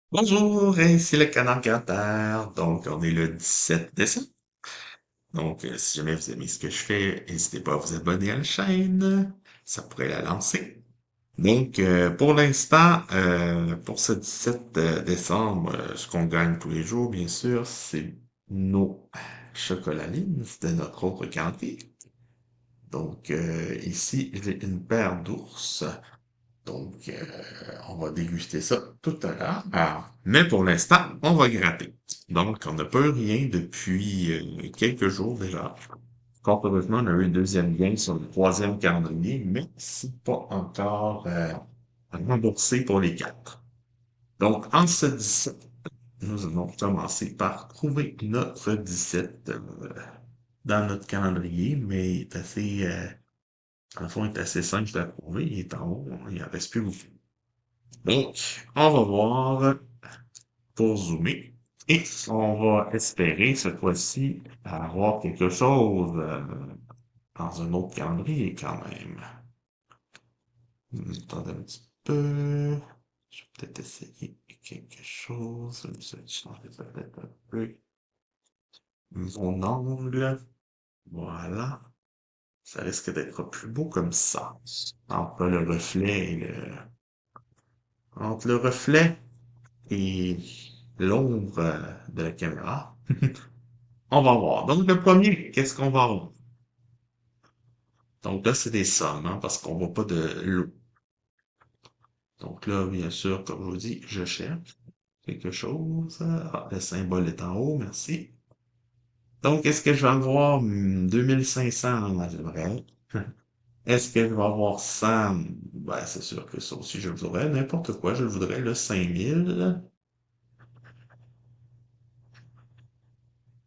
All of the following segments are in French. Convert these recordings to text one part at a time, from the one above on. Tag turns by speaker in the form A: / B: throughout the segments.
A: Bonjour, ici le canard Grantaire. Donc, on est le 17 décembre. Donc, si jamais vous aimez ce que je fais, n'hésitez pas à vous abonner à la chaîne. Ça pourrait la lancer. Donc, pour l'instant, pour ce 17 décembre, ce qu'on gagne tous les jours, bien sûr, c'est nos chocolatines de notre autre calendrier. Donc, ici, j'ai une paire d'ours. Donc, on va déguster ça tout à l'heure. Mais pour l'instant, on va gratter. Donc, on n'a pas eu rien depuis quelques jours déjà. Fort heureusement, on a eu une deuxième gain sur le troisième calendrier, mais c'est pas encore remboursé pour les quatre. Donc, en ce 17, nous allons commencer par trouver notre 17 dans notre calendrier, mais il est assez, en fond, il est assez simple à trouver. Il est en haut, il en reste plus beaucoup. Donc, on va voir pour zoomer. Et on va espérer cette fois-ci avoir quelque chose dans un autre calendrier quand même. Attendez un petit peu. Je vais peut-être essayer quelque chose. Je vais changer peut-être un peu mon angle. Voilà. Ça risque d'être plus beau comme ça. Entre le reflet et entre le reflet et l'ombre de la caméra. On va voir. Donc, le premier, qu'est-ce qu'on va avoir? Donc là, c'est des sommes, hein, parce qu'on voit pas de l'eau. Donc là, bien sûr, comme je vous dis, je cherche quelque chose. Ah, le symbole est en haut, merci. Donc, est-ce que je vais avoir 2500? J'aimerais. Est-ce que je vais avoir 100? Ben, c'est sûr que ça aussi, je le voudrais. N'importe quoi, je le voudrais, le 5000.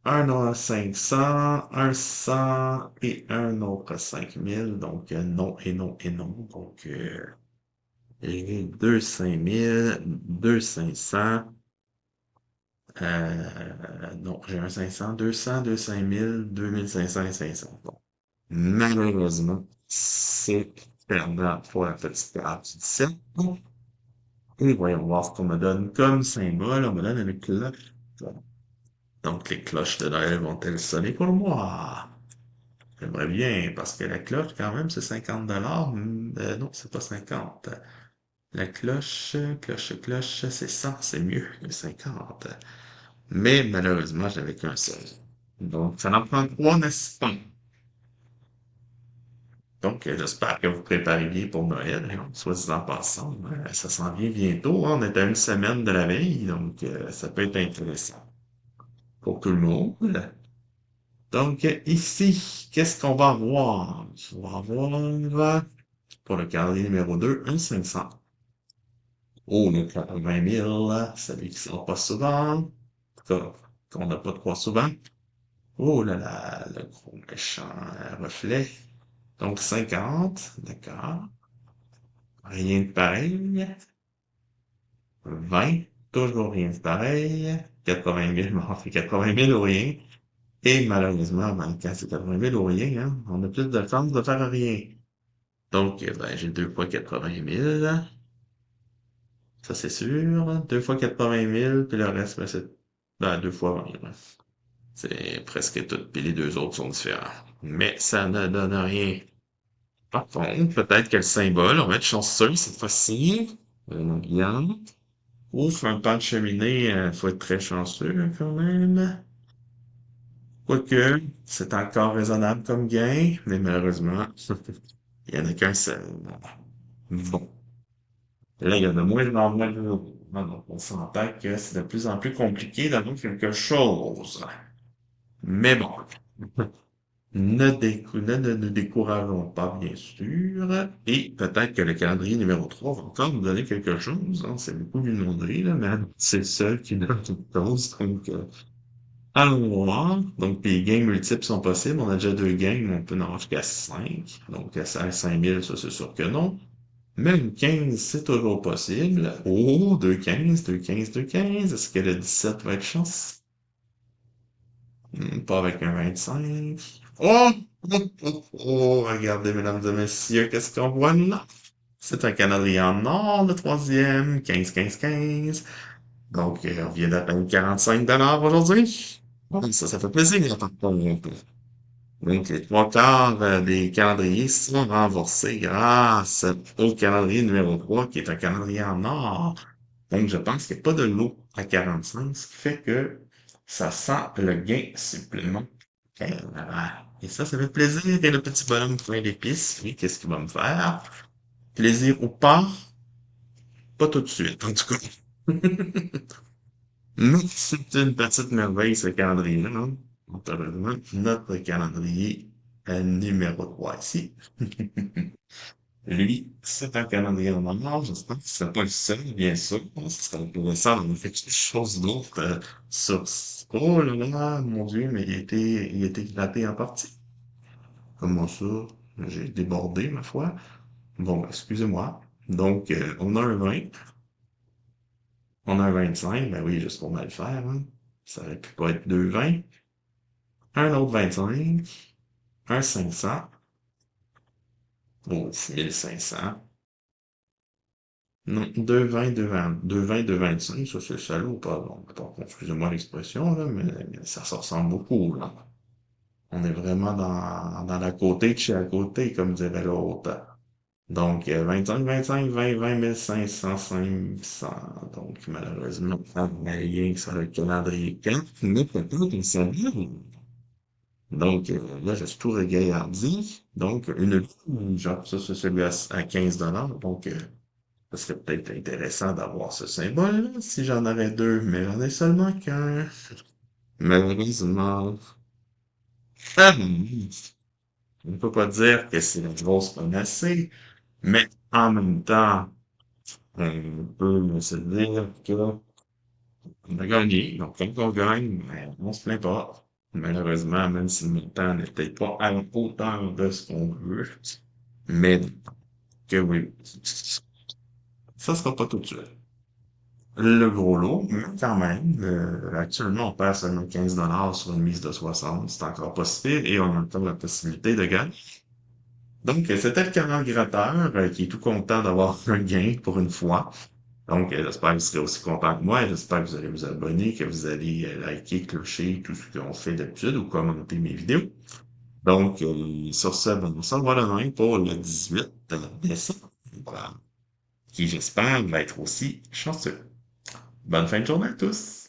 A: Un autre 500, un 100 et un autre 5000. Donc, non et non et non. Donc, j'ai deux 5000, deux 500. Non, j'ai un 500, 200, deux 5000, 2500 et 500. Bon. Malheureusement, c'est perdant pour la petite carte du 17. Et voyons voir ce qu'on me donne comme symbole. On me donne une cloche. Donc, les cloches de Noël vont-elles sonner pour moi? J'aimerais bien, parce que la cloche, quand même, c'est 50 $. Non, c'est pas 50. La cloche, cloche, cloche, c'est 100, c'est mieux que 50. Mais malheureusement, j'avais qu'un seul. Donc, ça en prend trois, n'est-ce pas? Donc, j'espère que vous préparez bien pour Noël, hein, soit en passant. Ça s'en vient bientôt, hein. On est à une semaine de la veille, donc ça peut être intéressant pour tout le monde. Donc, ici, qu'est-ce qu'on va avoir? On va avoir, pour le calendrier numéro 2, un 500. Oh, le 80 000, celui qui sort pas souvent, qu'on n'a pas trop souvent. Oh là là, le gros méchant reflet. Donc 50, d'accord. Rien de pareil. 20, toujours rien de pareil. 80 000, bon, on fait 80 000 ou rien. Et malheureusement, ben, quand c'est 80 000 ou rien, hein, on a plus de chances de faire rien. Donc, ben, j'ai deux fois 80 000. Ça, c'est sûr. Deux fois 80 000, puis le reste, ben, c'est ben, deux fois 20 000. C'est presque tout, puis les deux autres sont différents. Mais ça ne donne rien. Par contre, peut-être que le symbole, on va être chanceux cette fois-ci. Bien. Ouf, un pan de cheminée, faut être très chanceux hein, quand même. Quoique, c'est encore raisonnable comme gain, mais malheureusement, il n'y en a qu'un seul. Bon. Là, il y en a moins en moins de donc on s'entend que c'est de plus en plus compliqué d'avoir quelque chose. Mais bon. Ne nous décourageons pas, bien sûr. Et peut-être que le calendrier numéro 3 va encore nous donner quelque chose. Hein. C'est beaucoup lui demander, là, mais c'est le seul qui donne quelque chose. Donc, allons voir. Donc, les gains multiples sont possibles. On a déjà deux gains, mais on peut en avoir jusqu'à 5. Donc, à 5000, ça, c'est sûr que non. Même 15, c'est toujours possible. Oh, 2,15, 2,15, 2,15. Est-ce que le 17 va être chance? Pas avec un 25. Oh! Oh, oh, oh, regardez, mesdames et messieurs, qu'est-ce qu'on voit là? C'est un calendrier en or, le troisième. 15, 15, 15. Donc, on vient d'atteindre 45 $ aujourd'hui. Bon, ça fait plaisir, par contre. Donc, les trois quarts des calendriers sont remboursés grâce au calendrier numéro 3, qui est un calendrier en or. Donc, je pense qu'il n'y a pas de lot à 45, ce qui fait que ça sent le gain supplémentaire. Et ça fait plaisir. Et le petit bonhomme plein d'épices, oui, qu'est-ce qu'il va me faire? Plaisir ou pas? Pas tout de suite, en tout cas. Mais c'est une petite merveille, ce calendrier-là, hein. Donc, heureusement, notre calendrier numéro 3 ici. Lui, c'est un calendrier en or. J'espère que ce sera pas le seul, bien sûr. Ce serait intéressant d'avoir fait quelque chose d'autre sur... Oh là là, mon Dieu, mais il a été gratté en partie. Comment ça? J'ai débordé, ma foi. Bon, excusez-moi. Donc, on a un 20, on a un 25, ben oui, juste pour mal faire, hein. Ça aurait pu pas être deux 20. Un autre 25, un 500, oh, 1500. Non, deux 20, deux 20, deux 20, deux 25, ça c'est salaud ou pas? Bon, excusez-moi l'expression, là, mais ça se ressemble beaucoup, là. On est vraiment dans la côté de chez à côté, comme dirait l'autre. Donc, 25, 25, 20, 20, 1500, 500. Donc, malheureusement, pas de moyen sur le calendrier 4, mais peut-être qu'on s'habille. Donc, là, je suis tout regayardi. Donc, genre, ça, c'est celui à 15 $. Donc, ça serait peut-être intéressant d'avoir ce symbole-là si j'en avais deux, mais j'en ai seulement qu'un. Malheureusement. Ah, on ne peut pas dire que c'est la grosse panacée, mais en même temps, on peut se dire qu'on a gagné. Donc, quand on gagne, ben, on se plaint pas. Malheureusement, même si le montant n'est peut-être pas à la hauteur de ce qu'on veut, mais que oui, ça sera pas tout de suite. Le gros lot, mais quand même, actuellement, on perd seulement 15 $ sur une mise de 60. C'est encore pas si pire et on a encore la possibilité de gagner. Donc, c'était le canal gratteur qui est tout content d'avoir un gain pour une fois. Donc, j'espère que vous serez aussi content que moi. J'espère que vous allez vous abonner, que vous allez liker, clocher, tout ce qu'on fait d'habitude ou commenter mes vidéos. Donc, sur ce, ben, on se revoit demain pour le 18 décembre. Voilà. Qui, j'espère, va être aussi chanceux. Bonne fin de journée à tous!